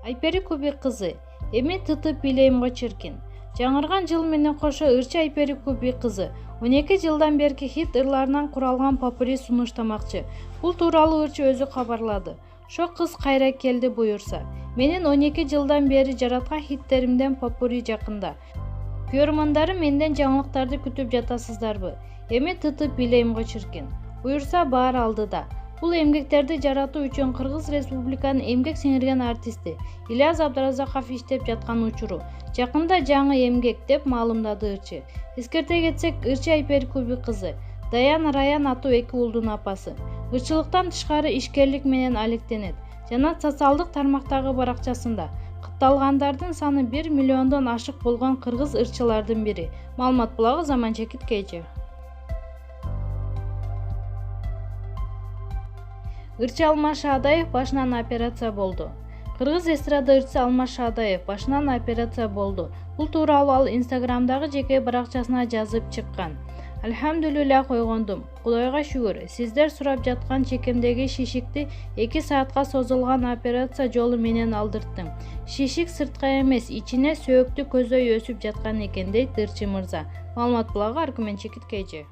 Айпери Кубик кызы. Эми тытып билейимго чиркин. Жаңырган жыл менен кошо ырчы Айпери Кубик кызы 12 жылдан берки хит ырларынан куралган попури сунуштамакчы. Бул тууралуу ырчы өзү кабарлады. Шо кыз кайра келди буюрса. Менин 12 жылдан бери жараткан хиттеримден попури жакында. Көрөрмандарым менден жаңылыктарды күтүп жатасыздарбы? Эми тытып билейимго чиркин. Буюрса баар алдыда. Бул эмгектерди жаратуу үчүн Кыргыз Республиканын эмгек сиңирген артисти Ильяс Абдыразаков иштеп жаткан учуру жакында жаңы эмгек деп маалымдады ырчы. Эскерте кетсек, ырчы Айпери Кубик кызы Даян Раян аттуу 2 уулдун апасы. Ырчылыктан тышкары ишкерлик менен алектенет жана социалдык тармактагы баракчасында катталгандардын саны 1 миллиондон ашык болгон кыргыз ырчылардын бири. Маалымат булагы Заман Чекит KG. Ырчы Алмаз Шаадаев башынан операция болду. Кыргыз эстрада ырчысы Алмаз Шаадаев башынан операция болду. Бул тууралуу ал Инстаграмдагы жеке баракчасына жазып чыккан. Альхамдулилля койгондум. Кудайга шүгүр. Сиздер сурап жаткан чекемдеги шишикти 2 саатка созулган операция жолу менен алдырттым. Шишик сыртка эмес, ичине сөөктү көздөй өсүп жаткан экен дейт ырчы мырза. Маалымат булагы Аркүмен Чекит KG.